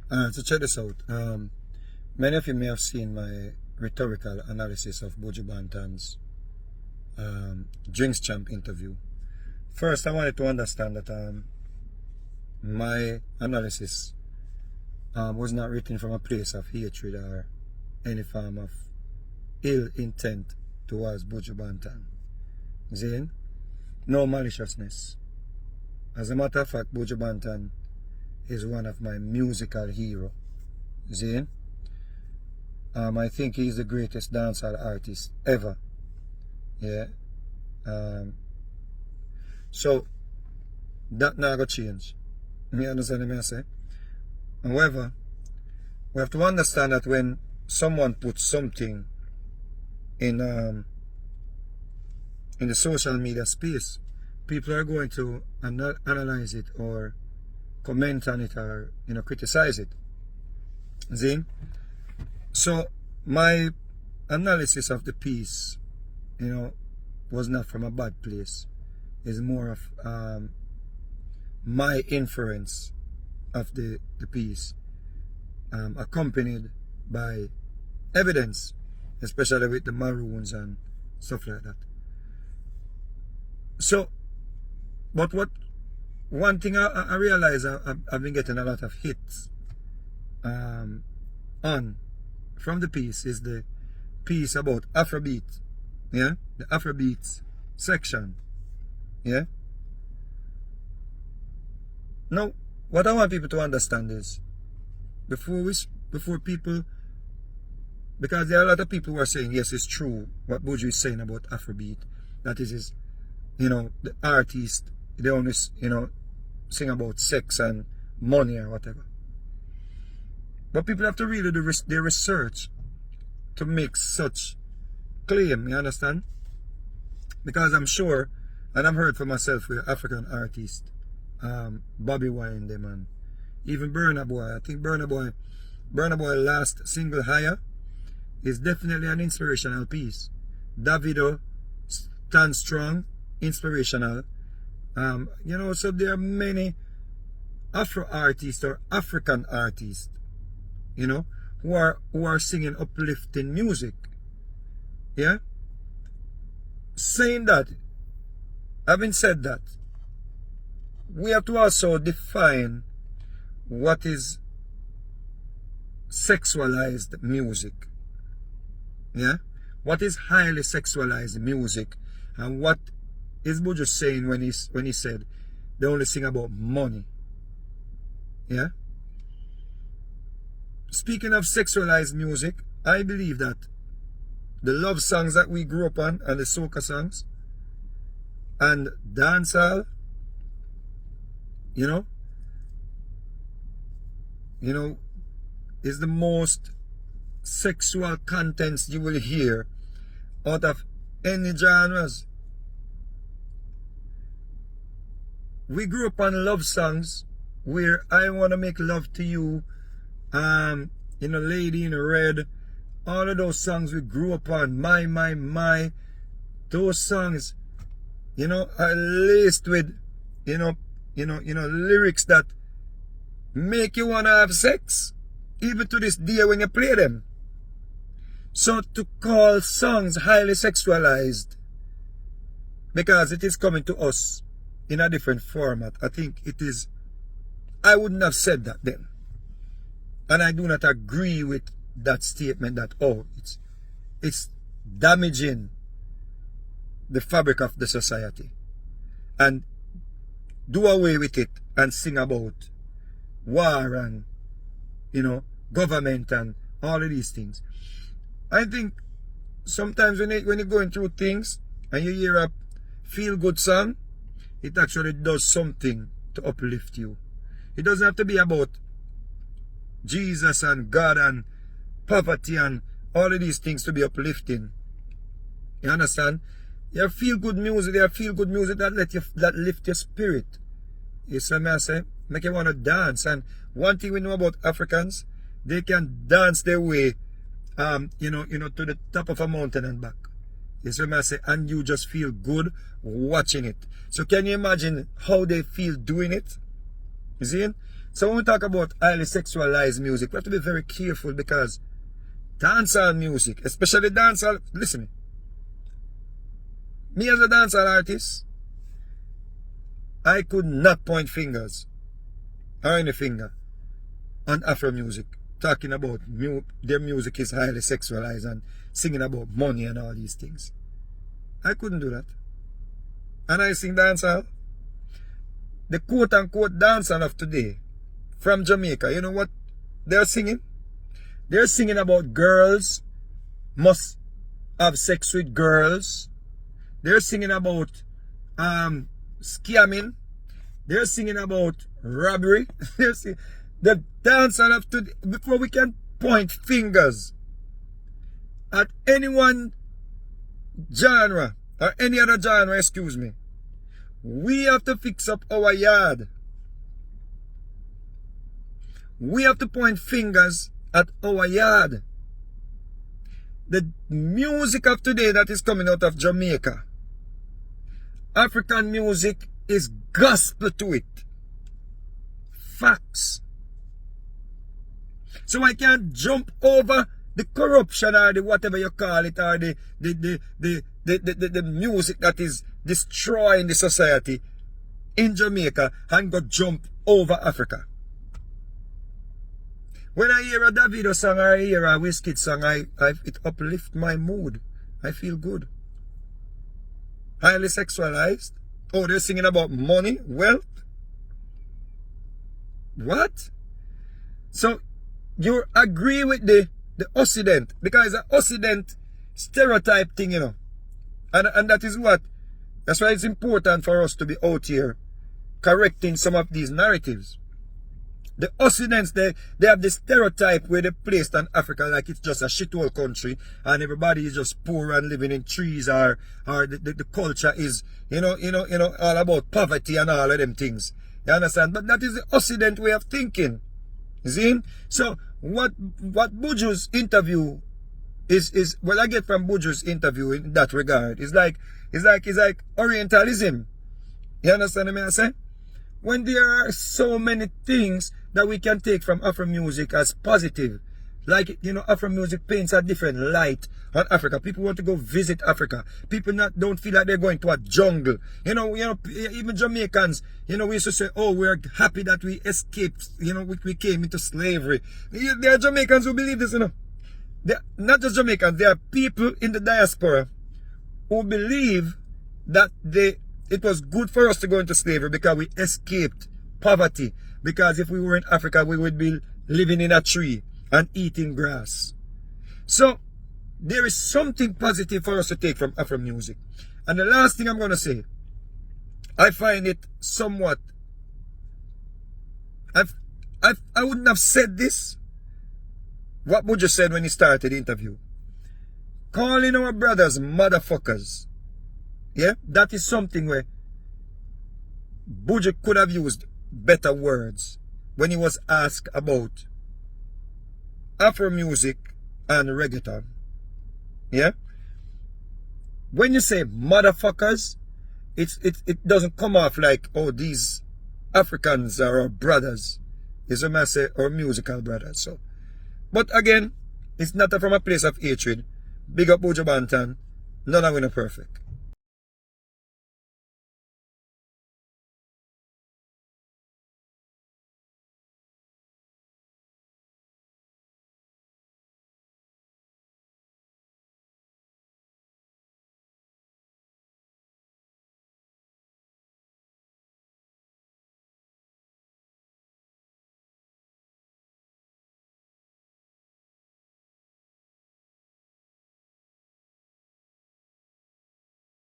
So check this out. Many of you may have seen my rhetorical analysis of Buju Banton's Drinks Champ interview. First, I wanted to understand that my analysis was not written from a place of hatred or any form of ill intent towards Buju Banton. Zane? No maliciousness. As a matter of fact, Buju Banton is one of my musical heroes. Zane? I think he's the greatest dancehall artist ever. Yeah. So that now go change. You understand what I say? However, we have to understand that when someone puts something in the social media space, people are going to analyze it or comment on it or criticize it. See? So my analysis of the piece, was not from a bad place. It's more of my inference of the piece, accompanied by evidence, especially with the maroons and stuff like that. So, but one thing I realize I've been getting a lot of hits on from the piece is the piece about Afrobeat, yeah, the Afrobeats section, yeah. Now, what I want people to understand is, before people, because there are a lot of people who are saying, yes, it's true what Buju is saying about Afrobeat, that is, the artist, they only, sing about sex and money or whatever. But people have to really do their research to make such claim, you understand? Because I'm sure, and I've heard for myself with African artists, Bobby Wine them and even Burna Boy. I think Burna Boy last single Higher is definitely an inspirational piece. Davido, Stand Strong, inspirational. So there are many Afro artists or African artists, who are singing uplifting music. Yeah? Saying that, having said that, we have to also define what is sexualized music. Yeah? What is highly sexualized music, and what is Buju saying when he said they only sing about money? Yeah? Speaking of sexualized music, I believe that the love songs that we grew up on and the soca songs and dancehall, is the most sexual contents you will hear out of any genres. We grew up on love songs where I want to make love to you, Lady in Red, all of those songs we grew up on, my, those songs, are laced with, lyrics that make you want to have sex, even to this day when you play them. So to call songs highly sexualized, because it is coming to us in a different format, I think it is, I wouldn't have said that then. And I do not agree with that statement that, it's damaging the fabric of the society. And do away with it and sing about war and, government and all of these things. I think sometimes when you're going through things and you hear a feel-good song, it actually does something to uplift you. It doesn't have to be about Jesus and God and poverty and all of these things to be uplifting. You understand? You have feel-good music, that lift your spirit. You see what I say? Make you want to dance. And one thing we know about Africans, they can dance their way to the top of a mountain and back. You see what I say? And you just feel good watching it. So can you imagine how they feel doing it? You see? So when we talk about highly sexualized music, we have to be very careful because dancehall music, especially dancehall, listen, me as a dancehall artist, I could not point fingers or any finger on Afro music, talking about their music is highly sexualized and singing about money and all these things. I couldn't do that. And I sing dancehall. The quote-unquote dancehall of today from Jamaica, you know what they're singing? They're singing about girls must have sex with girls. They're singing about scamming. They're singing about robbery. They're singing, the dancehall of today, before we can point fingers at any one genre or any other genre, excuse me, we have to fix up our yard. We have to point fingers at our yard. The music of today that is coming out of Jamaica, African music, is gospel to it. Facts. So I can't jump over the corruption or the whatever you call it, or the music that is destroying the society in Jamaica and go jump over Africa. When I hear a Davido song or I hear a Wizkid song, it uplifts my mood. I feel good. Highly sexualized. Oh, they're singing about money, wealth. What? So you agree with the Occident, because the Occident stereotype thing, you know. And that is what, that's why it's important for us to be out here correcting some of these narratives. The Occidents, they have this stereotype where they placed on Africa like it's just a shithole country and everybody is just poor and living in trees, or the culture is, you know, all about poverty and all of them things. You understand? But that is the Occident way of thinking. You see? So what Buju's interview is what I get from Buju's interview in that regard is like Orientalism. You understand what I say? When there are so many things that we can take from Afro music as positive, like, you know, Afro music paints a different light on Africa. People want to go visit Africa. People don't feel like they're going to a jungle. You know, even Jamaicans, you know, we used to say, oh, we're happy that we escaped, you know, we came into slavery. There are Jamaicans who believe this, you know. They're not just Jamaicans, there are people in the diaspora who believe that it was good for us to go into slavery because we escaped poverty. Because if we were in Africa, we would be living in a tree and eating grass. So there is something positive for us to take from Afro music. And the last thing I'm going to say, I find it somewhat, I wouldn't have said this, what Buju said when he started the interview. Calling our brothers motherfuckers. Yeah, that is something where Buju could have used better words when he was asked about Afro music and reggaeton. Yeah? When you say motherfuckers, it doesn't come off like, oh, these Africans are our brothers. It's when I say our musical brothers. So, but again, it's not from a place of hatred. Big up Buju Banton. None of them are perfect.